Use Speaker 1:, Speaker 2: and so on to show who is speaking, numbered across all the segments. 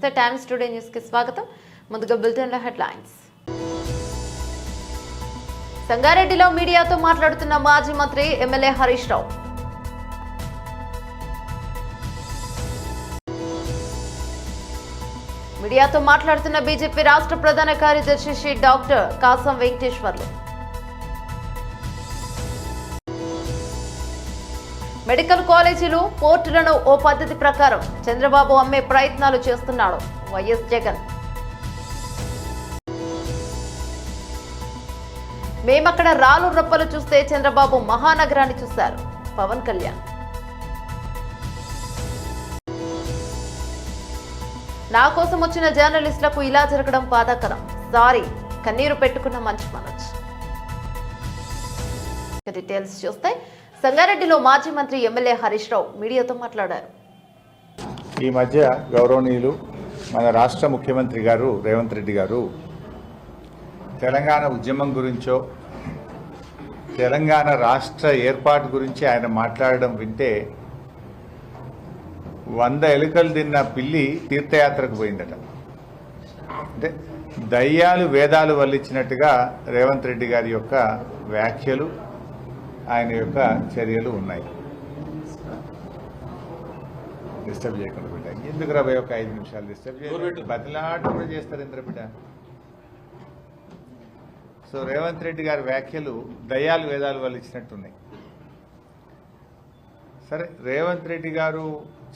Speaker 1: నమస్తే, times today news కి స్వాగతం. ముందుగా బులెటిన్ లో హెడ్లైన్స్. సంగారెడ్డిలో మీడియాతో మాట్లాడుతున్న మాజీ మంత్రి ఎమ్మెల్యే హరీష్ రావు. మీడియాతో మాట్లాడుతున్న బీజేపీ రాష్ట్ర ప్రధాన కార్యదర్శి డాక్టర్ కాసం వెంకటేశ్వర్లు. మెడికల్ కాలేజీలు, పోర్టులను ఓ పద్ధతి ప్రకారం చంద్రబాబు అమ్మే ప్రయత్నాలు చేస్తున్నాడు వైఎస్ జగన్. మేమక్కడ రాలు రప్పలు చూస్తే చంద్రబాబు మహానగరాన్ని చూశారు పవన్ కళ్యాణ్. నా కోసం వచ్చిన జర్నలిస్టులకు ఇలా జరగడం బాధాకరం, సారీ కన్నీరు పెట్టుకున్న మంచి మనోజ్. డీటెయిల్స్ చూస్తే సంగారెడ్డిలో మాజీ మంత్రి ఎమ్మెల్యే హరీష్ రావు మీడియాతో మాట్లాడారు.
Speaker 2: ఈ మధ్య గౌరవనీయులు మన రాష్ట్ర ముఖ్యమంత్రి గారు రేవంత్ రెడ్డి గారు తెలంగాణ ఉద్యమం గురించో తెలంగాణ రాష్ట్ర ఏర్పాటు గురించి ఆయన మాట్లాడడం వింటే 100 ఎలుకలు తిన్న పిల్లి తీర్థయాత్రకు పోయిందట. అంటే దయ్యాలు వేదాలు వల్లించినట్టుగా రేవంత్ రెడ్డి గారి యొక్క వ్యాఖ్యలు, ఆయన యొక్క చర్యలు ఉన్నాయి. డిస్టర్బ్ చేయకుండా బిడ్డ, ఎందుకు రాబోయే ఒక 5 నిమిషాలు డిస్టర్బ్ చేయబెట్టి బతిలాట కూడా చేస్తారు ఇంద్ర బిడ్డ. సో రేవంత్ రెడ్డి గారి వ్యాఖ్యలు దయ్యాలు వేదాలు వాళ్ళు ఇచ్చినట్టున్నాయి. సరే, రేవంత్ రెడ్డి గారు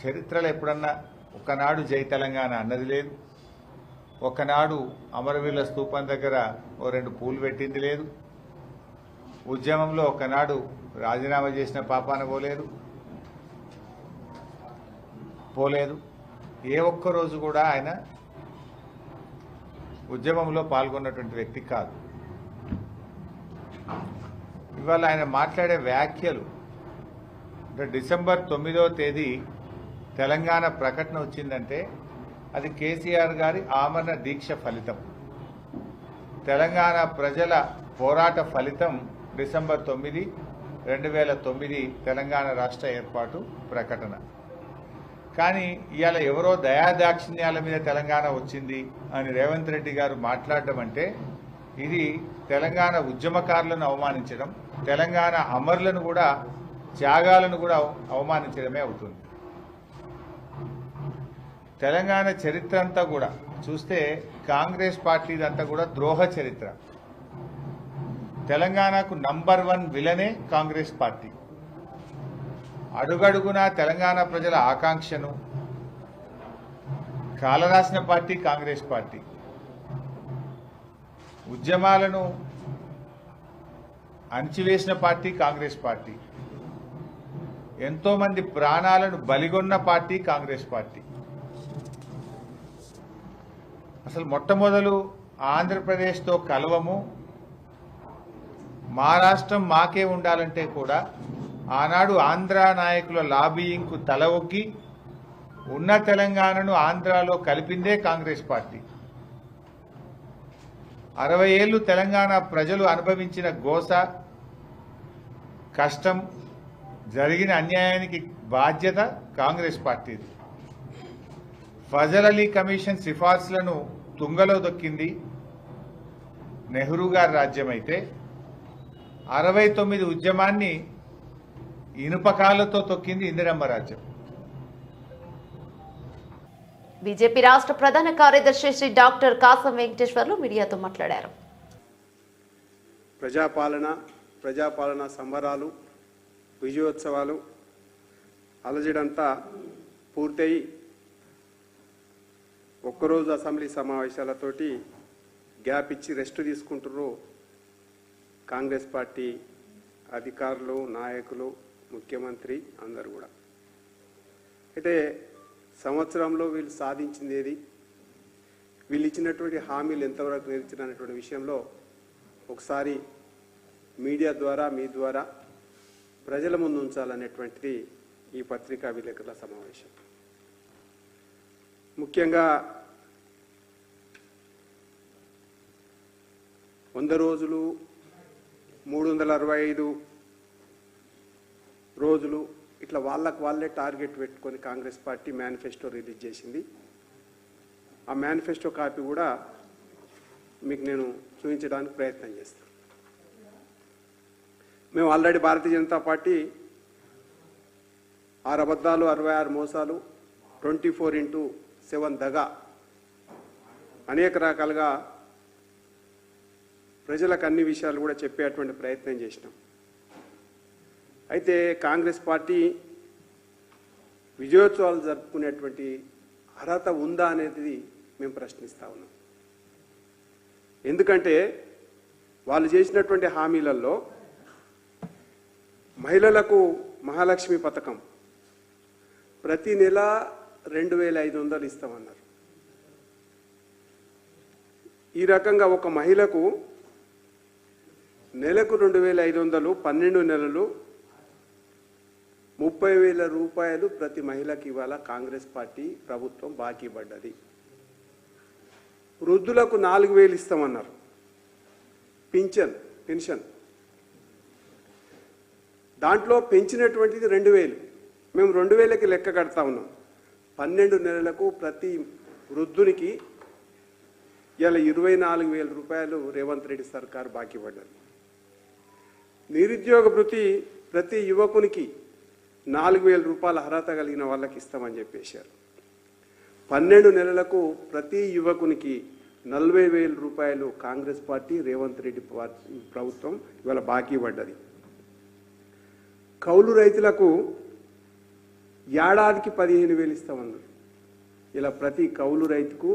Speaker 2: చరిత్రలో ఎప్పుడన్నా ఒకనాడు జై తెలంగాణ అన్నది లేదు, ఒకనాడు అమరవీరుల స్తూపం దగ్గర ఓ 2 పూలు పెట్టింది లేదు, ఉద్యమంలో ఒకనాడు రాజీనామా చేసిన పాపాన పోలేదు. ఏ ఒక్క రోజు కూడా ఆయన ఉద్యమంలో పాల్గొన్నటువంటి వ్యక్తి కాదు. ఇవాళ ఆయన మాట్లాడే వ్యాఖ్యలు, అంటే డిసెంబర్ 9వ తేదీ తెలంగాణ ప్రకటన వచ్చిందంటే అది కేసీఆర్ గారి ఆమరణ దీక్ష ఫలితం, తెలంగాణ ప్రజల పోరాట ఫలితం. డిసెంబర్ 9, 2009 తెలంగాణ రాష్ట్ర ఏర్పాటు ప్రకటన. కానీ ఇవాళ ఎవరో దయాదాక్షిణ్యాల మీద తెలంగాణ వచ్చింది అని రేవంత్ రెడ్డి గారు మాట్లాడడం అంటే ఇది తెలంగాణ ఉద్యమకారులను అవమానించడం, తెలంగాణ అమరులను కూడా, త్యాగాలను కూడా అవమానించడమే అవుతుంది. తెలంగాణ చరిత్ర అంతా కూడా చూస్తే కాంగ్రెస్ పార్టీదంతా కూడా ద్రోహ చరిత్ర. తెలంగాణకు నంబర్ 1 విలనే కాంగ్రెస్ పార్టీ. అడుగడుగునా తెలంగాణ ప్రజల ఆకాంక్షను కాలరాసిన పార్టీ కాంగ్రెస్ పార్టీ. ఉద్యమాలను అణచివేసిన పార్టీ కాంగ్రెస్ పార్టీ. ఎంతో మంది ప్రాణాలను బలిగొన్న పార్టీ కాంగ్రెస్ పార్టీ. అసలు మొట్టమొదలు ఆంధ్రప్రదేశ్తో కలవము, మా రాష్ట్రం మాకే ఉండాలంటే కూడా ఆనాడు ఆంధ్ర నాయకుల లాబీయింగ్కు తల ఒగ్గి ఉన్న తెలంగాణను ఆంధ్రాలో కలిపిందే కాంగ్రెస్ పార్టీ. 60 ఏళ్లు తెలంగాణ ప్రజలు అనుభవించిన గోస, కష్టం, జరిగిన అన్యాయానికి బాధ్యత కాంగ్రెస్ పార్టీది. ఫజల్ అలీ కమిషన్ సిఫార్సులను తుంగలో దొక్కింది నెహ్రూ గారి రాజ్యం అయితే 69 ఉద్యమాన్ని ఇనుపకాలతో తొక్కింది ఇందిరమ్మ రాజ్యం.
Speaker 1: బీజేపీ రాష్ట్ర ప్రధాన కార్యదర్శి డాక్టర్ కాసం వెంకటేశ్వర్లు మీడియాతో మాట్లాడారు.
Speaker 3: ప్రజాపాలన సంబరాలు, విజయోత్సవాలు అలజడంతా పూర్తయి ఒక్కరోజు అసెంబ్లీ సమావేశాలతోటి గ్యాప్ ఇచ్చి రెస్ట్ తీసుకుంటున్నారు కాంగ్రెస్ పార్టీ అధికారులు, నాయకులు, ముఖ్యమంత్రి అందరూ కూడా. అయితే సంవత్సరంలో వీళ్ళు సాధించింది ఏది, వీళ్ళు ఇచ్చినటువంటి హామీలు ఎంతవరకు నెరవేర్చినటువంటి విషయంలో ఒకసారి మీడియా ద్వారా, మీ ద్వారా ప్రజల ముందు ఉంచాలనేటువంటిది ఈ పత్రికా విలేకరుల సమావేశం. ముఖ్యంగా 100 రోజులు, 365 రోజులు ఇట్లా వాళ్ళకు వాళ్ళే టార్గెట్ పెట్టుకొని కాంగ్రెస్ పార్టీ మేనిఫెస్టో రిలీజ్ చేసింది. ఆ మేనిఫెస్టో కాపీ కూడా మీకు నేను చూపించడానికి ప్రయత్నం చేస్తాను. మేము ఆల్రెడీ భారతీయ జనతా పార్టీ 6 అబద్ధాలు 66 మోసాలు 24/7 దగా అనేక రకాలుగా ప్రజలకు అన్ని విషయాలు కూడా చెప్పేటువంటి ప్రయత్నం చేసినాం. అయితే కాంగ్రెస్ పార్టీ విజయోత్సవాలు జరుపుకునేటువంటి అర్హత ఉందా అనేది మేము ప్రశ్నిస్తా ఉన్నాం. ఎందుకంటే వాళ్ళు చేసినటువంటి హామీలలో మహిళలకు మహాలక్ష్మి పథకం ప్రతి నెల 2,500 ఇస్తామన్నారు. ఈ రకంగా ఒక మహిళకు నెలకు 2,500, 12 నెలలు 30,000 రూపాయలు ప్రతి మహిళకి ఇవాళ కాంగ్రెస్ పార్టీ ప్రభుత్వం బాకీ పడ్డది. వృద్ధులకు 4,000 ఇస్తామన్నారు పెన్షన్. దాంట్లో పెంచినటువంటిది 2,000. మేము 2,000కి లెక్క కడతా ఉన్నాం. 12 నెలలకు ప్రతి వృద్ధునికి ఇలా 24,000 రూపాయలు రేవంత్ రెడ్డి సర్కార్ బాకీ పడ్డది. నిరుద్యోగ భృతి ప్రతి యువకునికి 4,000 రూపాయల అర్హత కలిగిన వాళ్ళకి ఇస్తామని చెప్పేశారు. 12 నెలలకు ప్రతి యువకునికి 40,000 రూపాయలు కాంగ్రెస్ పార్టీ రేవంత్ రెడ్డి ప్రభుత్వం ఇవాళ బాకీ పడ్డది. కౌలు రైతులకు ఏడాదికి 15,000 ఇస్తామన్నారు. ఇలా ప్రతి కౌలు రైతుకు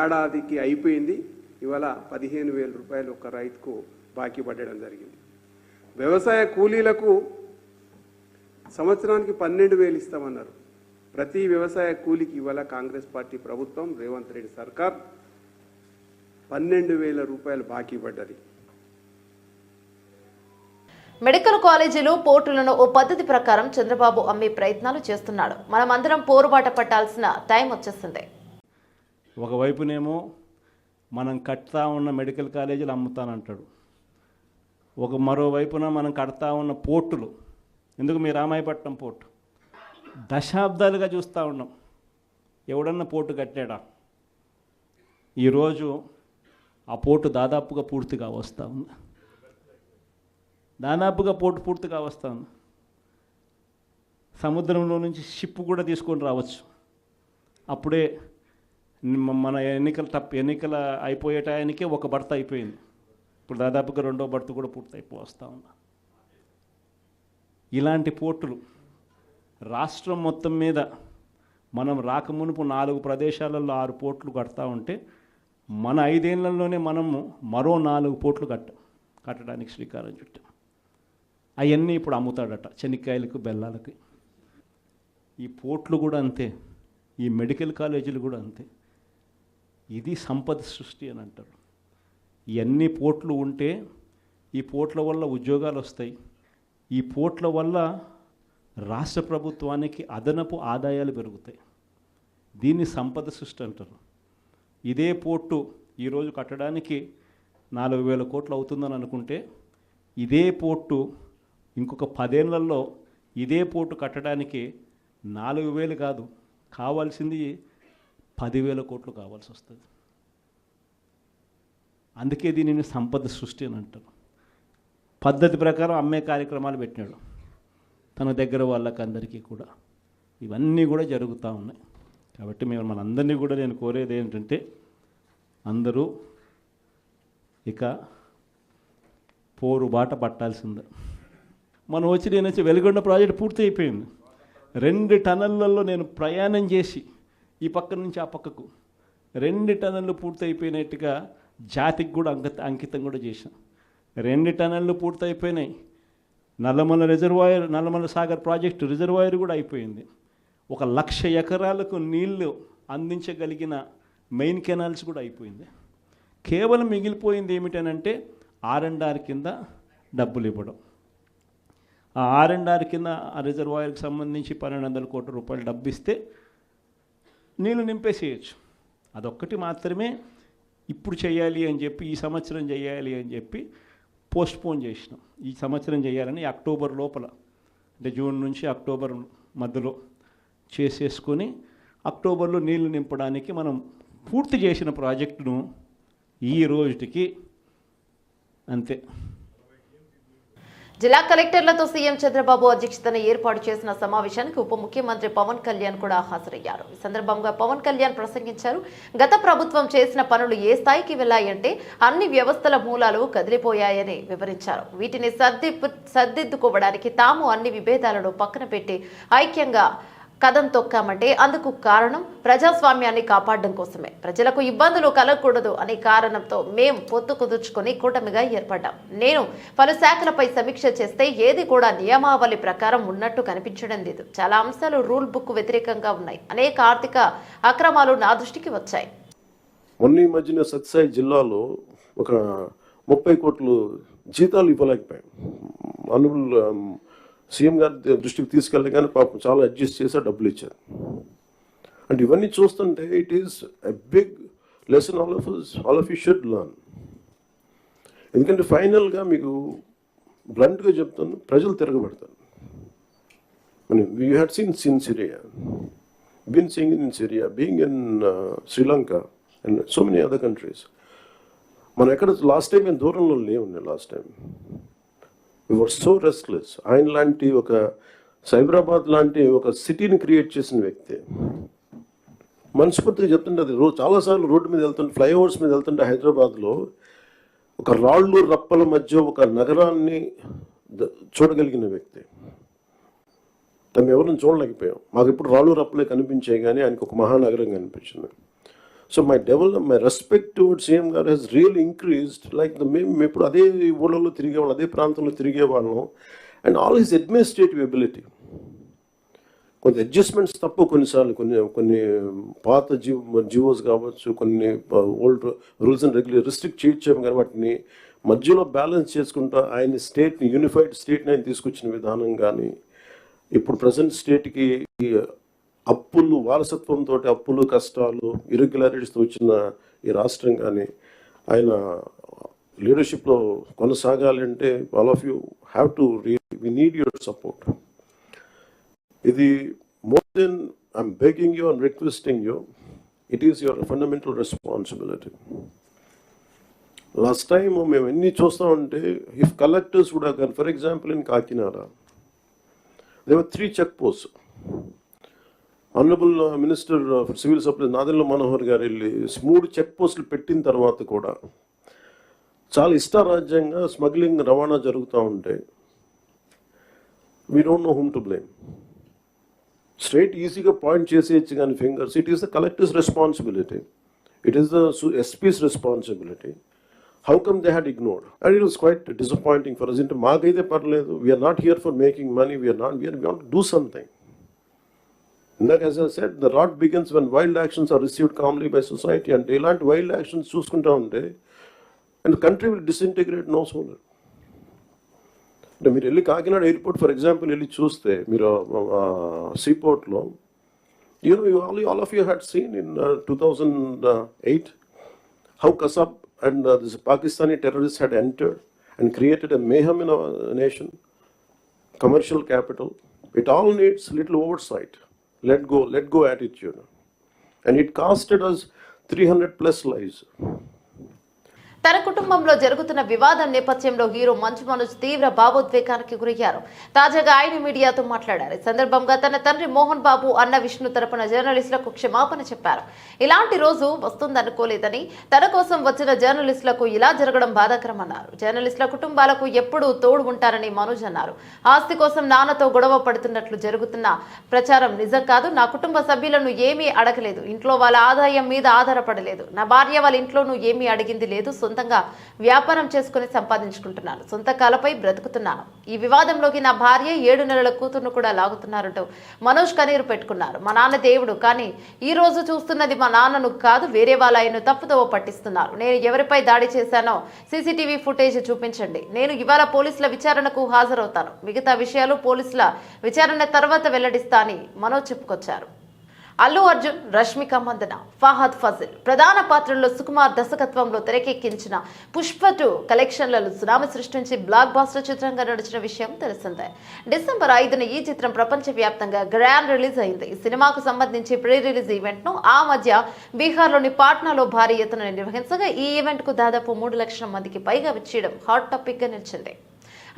Speaker 3: ఏడాదికి అయిపోయింది. ఇవాళ 15,000 రూపాయలు ఒక రైతుకు బాకీ పడడం జరిగింది. వ్యవసాయ కూలీలకు సంవత్సరానికి 12,000 ఇస్తామన్నారు. ప్రతి వ్యవసాయ కూలీకి ఇవాళ కాంగ్రెస్ పార్టీ ప్రభుత్వం రేవంత్ రెడ్డి సర్కార్ 12,000 రూపాయలు బాకీ పడ్డది.
Speaker 1: మెడికల్ కాలేజీలు పోర్టులను ఓ పద్ధతి ప్రకారం చంద్రబాబు అమ్మే ప్రయత్నాలు చేస్తున్నాడు. మనమందరం పోరుబాట పట్టాల్సిన టైం వచ్చేస్తుంది.
Speaker 4: ఒకవైపునేమో మనం కడతా ఉన్న మెడికల్ కాలేజీలు అమ్ముతానంటాడు. మరోవైపున మనం కడతా ఉన్న పోర్టులు, ఎందుకు మీ రామాయపట్నం పోర్టు దశాబ్దాలుగా చూస్తూ ఉన్నాం. ఎవడన్నా పోర్టు కట్టాడా? ఈరోజు ఆ పోర్టు దాదాపుగా పూర్తిగా వస్తూ ఉంది. పోర్టు పూర్తిగా వస్తూ ఉంది. సముద్రంలో నుంచి షిప్ కూడా తీసుకొని రావచ్చు. అప్పుడే మన ఎన్నికల అయిపోయే టయానికే ఒక బర్త అయిపోయింది. ఇప్పుడు దాదాపుగా 2వ బర్త కూడా పూర్తయిపోస్తూ ఉంది. ఇలాంటి పోర్టులు రాష్ట్రం మొత్తం మీద మనం రాకమునుపు 4 ప్రదేశాలలో 6 పోర్టులు కడతా ఉంటే మన 5 ఏళ్లలోనే మనము మరో 4 పోర్టులు కట్టడానికి శ్రీకారం చుట్టాం. అవన్నీ ఇప్పుడు అమ్ముతాడట చెనిక్కాయలకు బెల్లాలకి. ఈ పోర్టులు కూడా అంతే, ఈ మెడికల్ కాలేజీలు కూడా అంతే. ఇది సంపద సృష్టి అని అంటారు. ఇవన్నీ పోర్టులు ఉంటే ఈ పోర్టుల వల్ల ఉద్యోగాలు వస్తాయి. ఈ పోర్టుల వల్ల రాష్ట్ర ప్రభుత్వానికి అదనపు ఆదాయాలు పెరుగుతాయి. దీన్ని సంపద సృష్టి అంటారు. ఇదే పోర్టు ఈరోజు కట్టడానికి 4,000 కోట్లు అవుతుందని అనుకుంటే ఇదే పోర్టు ఇంకొక 10 ఏళ్లలో ఇదే పోర్టు కట్టడానికి 4,000 కాదు, కావాల్సింది 10,000 కోట్లు కావాల్సి వస్తుంది. అందుకే దీనిని సంపద సృష్టి అని అంటారు. పద్ధతి ప్రకారం అమ్మే కార్యక్రమాలు పెట్టినాడు తన దగ్గర వాళ్ళకి అందరికీ కూడా. ఇవన్నీ కూడా జరుగుతూ ఉన్నాయి. కాబట్టి మనందరినీ కూడా నేను కోరేది ఏంటంటే అందరూ ఇక పోరుబాట పట్టాల్సిందే. నేను వచ్చి వెలుగొండ ప్రాజెక్టు పూర్తి అయిపోయింది. 2 టన్నెళ్లలో నేను ప్రయాణం చేసి ఈ పక్క నుంచి ఆ పక్కకు 2 టన్నెళ్ళు పూర్తి అయిపోయినట్టుగా జాతికి కూడా అంకితం కూడా చేశాం. 2 టన్నెళ్ళు పూర్తి అయిపోయినాయి. నల్లమల సాగర్ ప్రాజెక్టు రిజర్వాయర్ కూడా అయిపోయింది. 1,00,000 ఎకరాలకు నీళ్లు అందించగలిగిన మెయిన్ కెనాల్స్ కూడా అయిపోయింది. కేవలం మిగిలిపోయింది ఏమిటనంటే R&R కింద డబ్బులు ఇవ్వడం. ఆ R&R కింద ఆ రిజర్వాయర్కి సంబంధించి 1,200 కోట్ల రూపాయలు డబ్బు ఇస్తే నీళ్ళు నింపేసేయచ్చు. అదొక్కటి మాత్రమే ఇప్పుడు చేయాలి అని చెప్పి, ఈ సంవత్సరం చేయాలి అని చెప్పి పోస్ట్పోన్ చేసినాం. ఈ సంవత్సరం చేయాలని అక్టోబర్ లోపల, అంటే జూన్ నుంచి అక్టోబర్ మధ్యలో చేసేసుకొని అక్టోబర్లో నీళ్లు నింపడానికి మనం పూర్తి చేసిన ప్రాజెక్టును ఈ రోజుకి అంతే.
Speaker 1: జిల్లా కలెక్టర్లతో సీఎం చంద్రబాబు అధ్యక్షతన ఏర్పాటు చేసిన సమావేశానికి ఉప ముఖ్యమంత్రి పవన్ కళ్యాణ్ కూడా హాజరయ్యారు. ఈ సందర్భంగా పవన్ కళ్యాణ్ ప్రసంగించారు. గత ప్రభుత్వం చేసిన పనులు ఏ స్థాయికి వెళ్లాయంటే అన్ని వ్యవస్థల మూలాలు కదిలిపోయాయని వివరించారు. వీటిని సర్దిద్దుకోవడానికి తాము అన్ని విభేదాలను పక్కన పెట్టి ఐక్యంగా కదం తొక్కామంటే అందుకు కారణం ప్రజాస్వామ్యాన్ని కాపాడడం కోసమే. ప్రజలకు ఇబ్బందులు కలగకూడదు అనే కారణంతో మేం పొత్తు కుదుర్చుకొని కూటమిగా ఏర్పడ్డాం. నేను పలు శాఖలపై సమీక్ష చేస్తే ఏది కూడా నియమావళి ప్రకారం ఉన్నట్టు కనిపించడం లేదు. చాలా అంశాలు రూల్ బుక్ వ్యతిరేకంగా ఉన్నాయి. అనేక ఆర్థిక అక్రమాలు నా దృష్టికి వచ్చాయి.
Speaker 5: మొన్న ఈ మధ్యన సత్యసాయి జిల్లాలో ఒక 30 కోట్లు జీతాలు ఇవ్వలేకపోయాం. సీఎం గారి దృష్టికి తీసుకెళ్ళి కానీ పాపం చాలా అడ్జస్ట్ చేసి డబ్బులు ఇచ్చారు. అంటే ఇవన్నీ చూస్తుంటే it is a big lesson all of you should learn. ఎందుకంటే ఫైనల్గా మీకు బ్లంట్గా చెప్తాను, ప్రజలు తిరగబడతారు. You had seen Syria, been seeing in Syria, being in Sri Lanka and so many other countries. మనం ఎక్కడ లాస్ట్ టైం మేము దూరంలో లేవుండే. Last time we were so restless. ఆయన లాంటి ఒక సైబరాబాద్ లాంటి ఒక సిటీని క్రియేట్ చేసిన వ్యక్తి మనస్ఫూర్తిగా చెప్తుంటే అది చాలాసార్లు రోడ్డు మీద వెళ్తుంటే, ఫ్లైఓవర్స్ మీద వెళ్తుంటే హైదరాబాద్లో ఒక రాళ్ళు రప్పల మధ్య ఒక నగరాన్ని చూడగలిగిన వ్యక్తి. తను ఎవరిని చూడలేకపోయాం. మాకు ఇప్పుడు రాళ్ళు రప్పలే కనిపించాయి కానీ ఆయనకు ఒక మహానగరం కనిపించింది. So my respect towards CM గారు హెస్ రియల్ ఇంక్రీజ్డ్. లైక్ మేము ఇప్పుడు అదే ఊళ్ళలో తిరిగేవాళ్ళం, అదే ప్రాంతంలో తిరిగేవాళ్ళం. And all his administrative ability. కొంత అడ్జస్ట్మెంట్స్ తప్ప కొన్నిసార్లు కొన్ని పాత జియోస్ కావచ్చు, కొన్ని ఓల్డ్ రూల్స్ అండ్ రిస్ట్రిక్ట్ చేయొచ్చాము కానీ వాటిని మధ్యలో బ్యాలెన్స్ చేసుకుంటూ ఆయన స్టేట్ని, యూనిఫైడ్ స్టేట్ని ఆయన తీసుకొచ్చిన విధానం కానీ, ఇప్పుడు ప్రజెంట్ స్టేట్కి అప్పులు, వారసత్వంతో అప్పులు, కష్టాలు, ఇర్రెగ్యులారిటీస్తో వచ్చిన ఈ రాష్ట్రం కానీ ఆయన లీడర్షిప్లో కొనసాగాలంటే all of you have to we need your support. ఇది more than I'm begging you and requesting you, it is your fundamental responsibility. Last time మేము ఎన్ని చూస్తామంటే ఇఫ్ కలెక్టర్స్ కూడా కానీ, ఫర్ ఎగ్జాంపుల్ ఇన్ కాకినాడ దేవర్ 3 check post. Honourable minister for civil supplies Nadendla Manohar గారు వెళ్ళి 3 check పోస్టులు పెట్టిన తర్వాత కూడా చాలా ఇష్టారాజ్యంగా స్మగ్లింగ్, రవాణా జరుగుతూ ఉంటే we don't know whom to blame. Straight ఈజీగా పాయింట్ చేసేయచ్చు కానీ fingers, it is the collectors responsibility, it is the SPs responsibility. How come they had ignored? And it was quite disappointing for us. అంటే మాకైతే పర్లేదు, we are not here for making money, we are want to do something. ఇందాక as I said, the rot begins when wild actions are received calmly by society. అంటే ఇలాంటి wild actions చూసుకుంటా ఉంటే and country will disintegrate no sooner. అంటే మీరు వెళ్ళి Kakinada airport for example వెళ్ళి చూస్తే, మీరు సీపోర్ట్లో all of you had seen in 2008 how Kasab and this Pakistani terrorists had entered and created a mayhem in our nation, commercial capital. It all needs little oversight. Let go attitude. And it costed us 300+ lives.
Speaker 1: తన కుటుంబంలో జరుగుతున్న వివాదం నేపథ్యంలో hero Manchu Manoj తీవ్ర భావోద్వేగానికి గురయ్యారు. తాజాగా ఆయన మీడియాతో మాట్లాడారు. ఈ సందర్భంగా తన తండ్రి మోహన్ బాబు, అన్న విష్ణు తరపున జర్నలిస్టులకు క్షమాపణ చెప్పారు. ఇలాంటి రోజు వస్తుందనుకోలేదని, తన కోసం వచ్చిన జర్నలిస్టులకు ఇలా జరగడం బాధాకరమన్నారు. జర్నలిస్టుల కుటుంబాలకు ఎప్పుడూ తోడు ఉంటారని మనోజ్ అన్నారు. ఆస్తి కోసం నాన్నతో గొడవ పడుతున్నట్లు జరుగుతున్న ప్రచారం నిజం కాదు. నా కుటుంబ సభ్యులను ఏమీ అడగలేదు, ఇంట్లో వాళ్ళ ఆదాయం మీద ఆధారపడలేదు, నా భార్య వాళ్ళ ఇంట్లోనూ ఏమీ అడిగింది లేదు, సొంతంగా వ్యాపారం చేసుకుని సంపాదించుకుంటున్నాను, సొంత కాలపై బ్రతుకుతున్నాను. ఈ వివాదంలోకి నా భార్య 7 నెలల కూతురును కూడా లాగుతున్నారంటూ మనోజ్ కన్నీరు పెట్టుకున్నారు. మా నాన్న దేవుడు, కానీ ఈ రోజు చూస్తున్నది మా నాన్నను కాదు, వేరే వాళ్ళ ఆయన్ను తప్పుదోవ పట్టిస్తున్నారు. నేను ఎవరిపై దాడి చేశానో సీసీటీవీ ఫుటేజ్ చూపించండి. నేను ఇవాళ పోలీసుల విచారణకు హాజరవుతాను. మిగతా విషయాలు పోలీసుల విచారణ తర్వాత వెల్లడిస్తా అని మనోజ్ చెప్పుకొచ్చారు. అల్లు అర్జున్, రష్మిక మందన, ఫహద్ ఫజిల్ ప్రధాన పాత్రల్లో సుకుమార్ దర్శకత్వంలో తెరకెక్కించిన పుష్ప 2 కలెక్షన్లలో సునామీ సృష్టించి బ్లాక్ బాస్టర్ చిత్రంగా నడిచిన విషయం తెలిసిందే. డిసెంబర్ 5న ఈ చిత్రం ప్రపంచవ్యాప్తంగా గ్రాండ్ రిలీజ్ అయింది. ఈ సినిమాకు సంబంధించి ప్రీ రిలీజ్ ఈవెంట్ ను ఆ మధ్య బీహార్లోని పాట్నాలో భారీ ఎత్తున నిర్వహించగా ఈ ఈవెంట్ కు దాదాపు 3 లక్షల మందికి పైగా విచ్చేయడం హాట్ టాపిక్ గా నిలిచింది.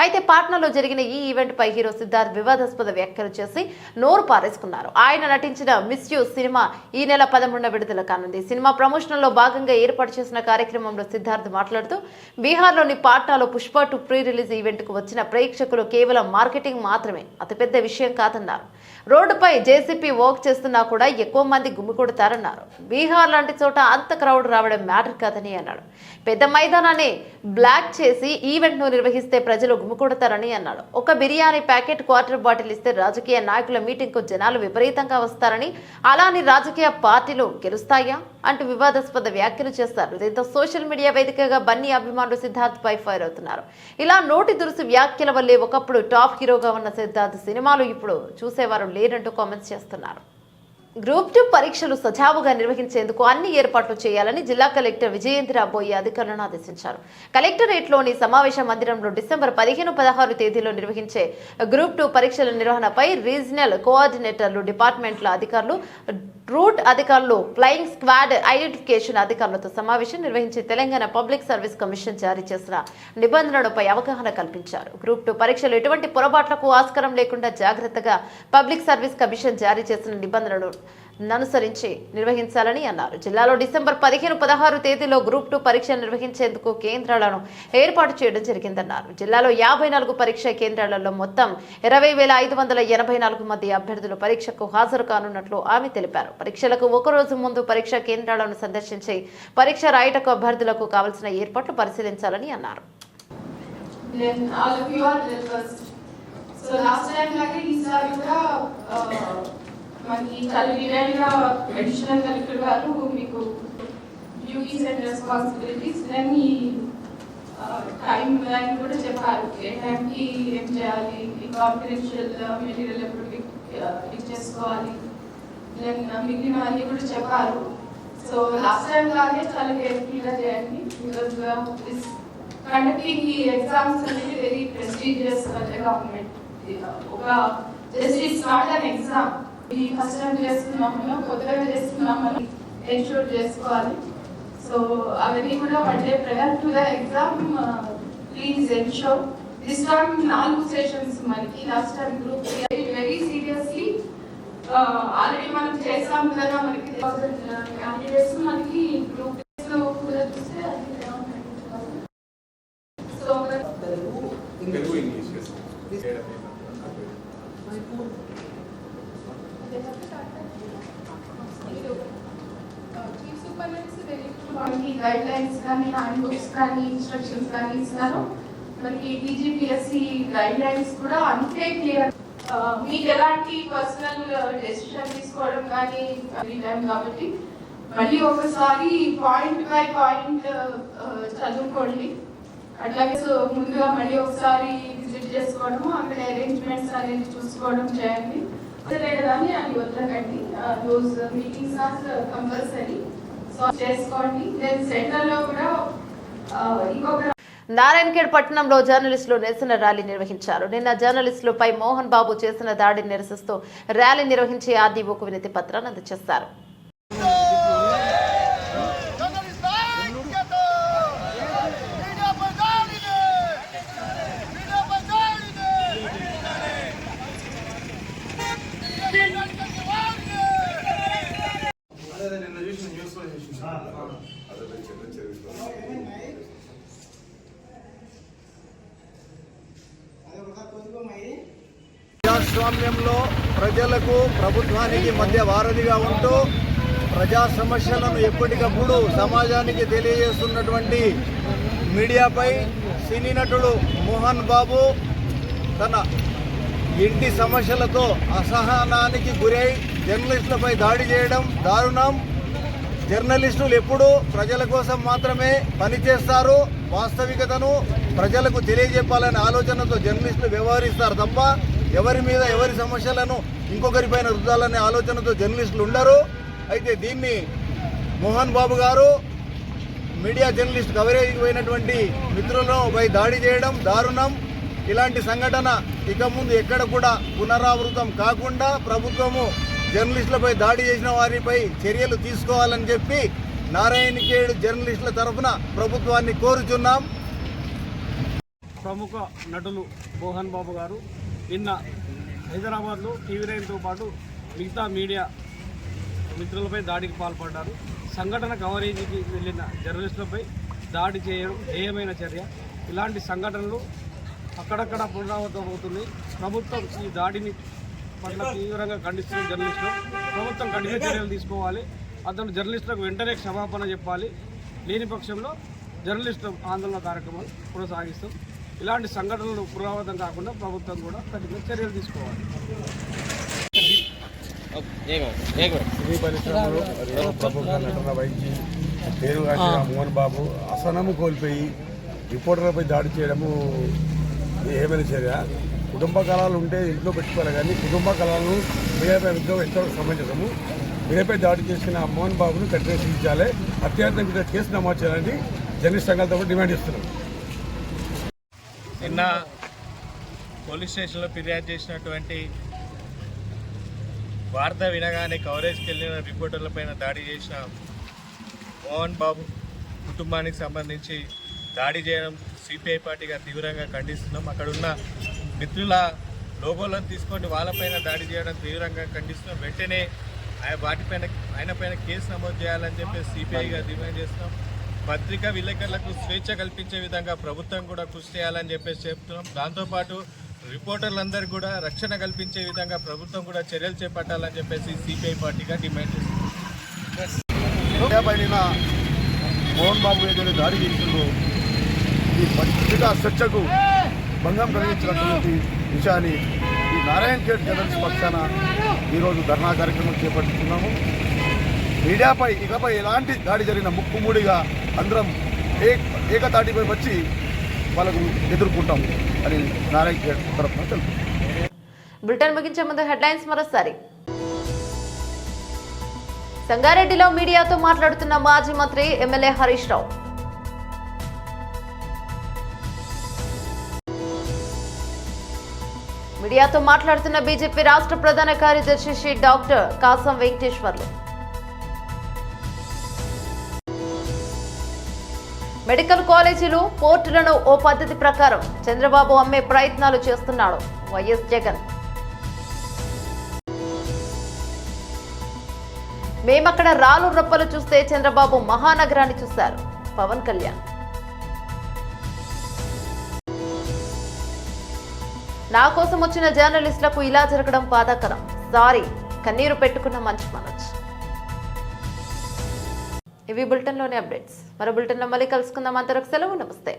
Speaker 1: అయితే పాట్నాలో జరిగిన ఈ ఈవెంట్ పై హీరో సిద్ధార్థ్ వివాదాస్పద వ్యాఖ్యలు చేసి నోరు పారేసుకున్నారు. ఆయన నటించిన మిస్ యూ సినిమా ఈ నెల 13న విడుదల కానుంది. సినిమా ప్రమోషన్ లో భాగంగా ఏర్పాటు చేసిన కార్యక్రమంలో సిద్ధార్థ్ మాట్లాడుతూ బీహార్లోని పాట్నాలో పుష్ప 2 ప్రీ రిలీజ్ ఈవెంట్ కు వచ్చిన ప్రేక్షకులు కేవలం మార్కెటింగ్ మాత్రమే, అతిపెద్ద విషయం కాదన్నారు. రోడ్డుపై జేసీపీ వర్క్ చేస్తున్నా కూడా ఎక్కువ మంది గుమికొడతారన్నారు. బీహార్ లాంటి చోట అంత క్రౌడ్ రావడం మ్యాటర్ కాదని అన్నాడు. పెద్ద మైదానాన్ని బ్లాక్ చేసి ఈవెంట్ ను నిర్వహిస్తే ప్రజలు గుమికొడతారని అన్నాడు. ఒక బిర్యానీ ప్యాకెట్, క్వార్టర్ బాటిల్ ఇస్తే రాజకీయ నాయకుల మీటింగ్ కు జనాలు విపరీతంగా వస్తారని, అలాని రాజకీయ పార్టీలు గెలుస్తాయా అంటూ వివాదాస్పద వ్యాఖ్యలు చేస్తారు. దీంతో సోషల్ మీడియా వేదికగా బన్నీ అభిమానులు సిద్ధార్థ్ పై ఫైర్ అవుతున్నారు. ఇలా నోటి దురుసు వ్యాఖ్యల వల్లే ఒకప్పుడు టాప్ హీరోగా ఉన్న సిద్ధార్థ్ సినిమాలు ఇప్పుడు చూసేవారు లేరంటూ కామెంట్స్ చేస్తున్నారు. గ్రూప్ 2 పరీక్షలు సజావుగా నిర్వహించేందుకు అన్ని ఏర్పాట్లు చేయాలని జిల్లా కలెక్టర్ విజయేంద్ర బోయి అధికారులను ఆదేశించారు. కలెక్టరేట్లోని సమావేశ మందిరంలో డిసెంబర్ 15, 16 తేదీలో నిర్వహించే గ్రూప్ 2 పరీక్షల నిర్వహణపై రీజనల్ కోఆర్డినేటర్లు, డిపార్ట్మెంట్ల అధికారులు, రూట్ అధికారులు, ఫ్లయింగ్ స్క్వాడ్, ఐడెంటిఫికేషన్ అధికారులతో సమావేశం నిర్వహించి తెలంగాణ పబ్లిక్ సర్వీస్ కమిషన్ జారీ చేసిన నిబంధనలపై అవగాహన కల్పించారు. గ్రూప్ 2 పరీక్షలు ఎటువంటి పొరపాట్లకు ఆస్కారం లేకుండా జాగ్రత్తగా పబ్లిక్ సర్వీస్ కమిషన్ జారీ చేసిన నిబంధనలను అనుసరించి నిర్వహించాలని అన్నారు. జిల్లాలో డిసెంబర్ 15, 16 తేదీలో గ్రూప్ 2 పరీక్షలు నిర్వహించేందుకు కేంద్రాలను ఏర్పాటు చేయడం జరిగిందన్నారు. జిల్లాలో 54 పరీక్షా కేంద్రాలలో మొత్తం 20,584 మంది అభ్యర్థులు పరీక్షకు హాజరు కానున్నట్లు ఆమె తెలిపారు. పరీక్షలకు ఒకరోజు ముందు పరీక్షా కేంద్రాలను సందర్శించి పరీక్ష రాయటకు అభ్యర్థులకు కావాల్సిన ఏర్పాట్లు పరిశీలించాలని అన్నారు.
Speaker 6: మనకి కలెక్టర్గా అడిషనల్ కలెక్టర్ గారు మీకు డ్యూటీస్ అండ్ రెస్పాన్సిబిలిటీస్ దాన్ని టైం లైన్ కూడా చెప్పారు. ఏ టైంకి ఏం చేయాలి, కాన్ఫిడెన్షియల్ మెటీరియల్ ఎప్పుడు పిక్ చేసుకోవాలి, దెన్ మిగిలినవన్నీ కూడా చెప్పారు. సో లాస్ట్ టైం లాగే చాలా కేర్ఫుల్గా చేయండి. బికాజ్ కండక్టింగ్ ఈ ఎగ్జామ్స్ అనేది వెరీ ప్రెస్టీజియస్ గవర్నమెంట్. ఒక just it's not an exam. ఈ ఫస్ట్ టైం చేస్తున్నాము, కొత్తగా చేస్తున్నామని ఎన్షూర్ చేసుకోవాలి. సో అవన్నీ కూడా one day prior to the exam please ensure. This time 4 sessions మనకి, last time group very seriously already మనం చేసాం కదా. మనకి క్యాండిడేట్స్ మనకి గ్రూప్ కూడా చూస్తే సో మనకి గైడ్ లైన్స్ కానీ, హ్యాండ్ బుక్స్ కానీ, ఇన్స్ట్రక్షన్స్ కానీ ఇస్తారు. మనకి టీజీపీఎస్సీ గైడ్ లైన్స్ కూడా అంతే క్లియర్. మీకు ఎలాంటి పర్సనల్ డెసిషన్ తీసుకోవడం కానీ టైం కాబట్టి మళ్ళీ ఒకసారి పాయింట్ బై పాయింట్ చదువుకోండి. అట్లాగే ముందుగా మళ్ళీ ఒకసారి విజిట్ చేసుకోవడము, అక్కడ అరేంజ్మెంట్స్ అనేది చూసుకోవడం చేయండి. కానీ అది వదలకండి. దోస్ మీటింగ్స్ ఆర్ కంపల్సరీ చేసుకోండి. దెన్ సెంటర్లో కూడా ఇంకొక
Speaker 1: నారాయణఖేడ్ పట్టణంలో జర్నలిస్టులు నిరసన ర్యాలీ నిర్వహించారు. నిన్న జర్నలిస్టులపై మోహన్ బాబు చేసిన దాడిని నిరసిస్తూ ర్యాలీ నిర్వహించి ఆర్డీఓకు వినతి పత్రాన్ని అందజేశారు.
Speaker 7: ప్రజాస్వామ్యంలో ప్రజలకు ప్రభుత్వానికి మధ్య వారధిగా ఉంటూ ప్రజా సమస్యలను ఎప్పటికప్పుడు సమాజానికి తెలియజేస్తున్నటువంటి మీడియాపై సినీ నటుడు మోహన్ బాబు తన ఇంటి సమస్యలతో అసహనానికి గురై జర్నలిస్టులపై దాడి చేయడం దారుణం. జర్నలిస్టులు ఎప్పుడూ ప్రజల కోసం మాత్రమే పనిచేస్తారు. వాస్తవికతను ప్రజలకు తెలియజెప్పాలనే ఆలోచనతో జర్నలిస్టులు వ్యవహరిస్తారు తప్ప ఎవరి మీద ఎవరి సమస్యలను ఇంకొకరిపైన రుద్దాలనే ఆలోచనతో జర్నలిస్టులు ఉండరు. అయితే దీన్ని మోహన్ బాబు గారు మీడియా జర్నలిస్ట్ కవరేజ్కి పోయినటువంటి మిత్రులపై దాడి చేయడం దారుణం. ఇలాంటి సంఘటన ఇక ముందు ఎక్కడ కూడా పునరావృతం కాకుండా ప్రభుత్వము జర్నలిస్టులపై దాడి చేసిన వారిపై చర్యలు తీసుకోవాలని చెప్పి నారాయణఖేడ్ జర్నలిస్టుల తరఫున ప్రభుత్వాన్ని కోరుచున్నాం.
Speaker 8: ప్రముఖ నటులు మోహన్ బాబు గారు నిన్న హైదరాబాద్లో టీవీ9తో పాటు మిగతా మీడియా మిత్రులపై దాడికి పాల్పడ్డారు. సంఘటన కవరేజీకి వెళ్ళిన జర్నలిస్టులపై దాడి చేయడం హేయమైన చర్య. ఇలాంటి సంఘటనలు అక్కడక్కడ పునరావృతమవుతున్నాయి. ప్రభుత్వం ఈ దాడిని పట్ల తీవ్రంగా ఖండిస్తున్న జర్నలిస్టులు ప్రభుత్వం కఠిన చర్యలు తీసుకోవాలి. అతను జర్నలిస్టులకు వెంటనే క్షమాపణ చెప్పాలి. లేని పక్షంలో జర్నలిస్టు ఆందోళన కార్యక్రమాలు కొనసాగిస్తాం. ఇలాంటి సంఘటనలు పునరావృతం కాకుండా ప్రభుత్వం కూడా కఠిన చర్యలు తీసుకోవాలి.
Speaker 9: సినీ పరిశ్రమలో ప్రముఖ నటన వహించి పేరుగాంచిన మోహన్ బాబు అసనము కోల్పోయి రిపోర్టర్లపై దాడి చేయడము ఏమైనా చర్య. కుటుంబ కళలు ఉంటే ఇంట్లో పెట్టుకోవాలి, కానీ కుటుంబ కళలను మీడియాపై ఉద్యోగం ఎంతవరకు సమంజసము. మీడియాపై దాడి చేసిన మోహన్ బాబును కఠిన శిక్షించాలి. అత్యంత మీద కేసు నమోదు చేయాలని జర్నలిస్ట్ సంఘాలతో డిమాండ్ చేస్తున్నాం.
Speaker 10: నిన్న పోలీస్ స్టేషన్లో ఫిర్యాదు చేసినటువంటి వార్త వినగానే కవరేజ్కి వెళ్ళిన రిపోర్టర్లపైన దాడి చేసిన మోహన్ బాబు కుటుంబానికి సంబంధించి దాడి చేయడం సిపిఐ పార్టీగా తీవ్రంగా ఖండిస్తున్నాం. అక్కడున్న మిత్రుల లోగోలను తీసుకొని వాళ్ళపైన దాడి చేయడం తీవ్రంగా ఖండిస్తున్నాం. వెంటనే ఆయన పైన కేసు నమోదు చేయాలని చెప్పేసి సిపిఐగా డిమాండ్ చేస్తున్నాం. పత్రికా విలేకరులకు స్వేచ్ఛ కల్పించే విధంగా ప్రభుత్వం కూడా కృషి చేయాలని చెప్పేసి చెప్తున్నాం. దాంతోపాటు రిపోర్టర్లందరికీ కూడా రక్షణ కల్పించే విధంగా ప్రభుత్వం కూడా చర్యలు చేపట్టాలని చెప్పేసి సిపిఐ పార్టీగా డిమాండ్ చేస్తుంది.
Speaker 7: మోహన్ బాబు ఏదైతే దాడి చేసిందో ఈ పత్రికా స్వేచ్ఛకు భంగం కలిగించినటువంటి విషయాన్ని ఈ నారాయణఖేడ్ జర్నలిస్ట్ పక్షాన ఈరోజు ధర్నా కార్యక్రమం చేపట్టుతున్నాము. మీడియాపై ఇకపై ఎలాంటి దాడి జరిగిన ముక్కుమూడిగా అందరం ఏకతాటిపై వచ్చి వాళ్ళకు ఎదుర్కొంటాం అని నారాయణఖేడ్ తరఫున తెలుపుతున్నాం.
Speaker 1: బులెటిన్ ముగించే ముందు హెడ్లైన్స్ మరోసారి. సంగారెడ్డిలో మీడియాతో మాట్లాడుతున్న మాజీ మంత్రి ఎమ్మెల్యే హరీష్ రావు. మీడియాతో మాట్లాడుతున్న బీజేపీ రాష్ట్ర ప్రధాన కార్యదర్శి శ్రీ డాక్టర్ కాసం వెంకటేశ్వర్లు. మెడికల్ కాలేజీలు పోర్టులను ఓ పద్ధతి ప్రకారం చంద్రబాబు అమ్మే ప్రయత్నాలు చేస్తున్నాడు వైఎస్ జగన్. మేమక్కడ రాలు రప్పలు చూస్తే చంద్రబాబు మహానగరాన్ని చూశారు పవన్ కళ్యాణ్. నా కోసం వచ్చిన జర్నలిస్టులకు ఇలా జరగడం బాధాకరం, సారీ కన్నీరు పెట్టుకున్న మంచి మనోజ్. ఇవి బులెటిన్లోని అప్డేట్స్. మరో బులెటిన్లో మళ్ళీ కలుసుకుందాం. అంతవరకు సెలవు, నమస్తే.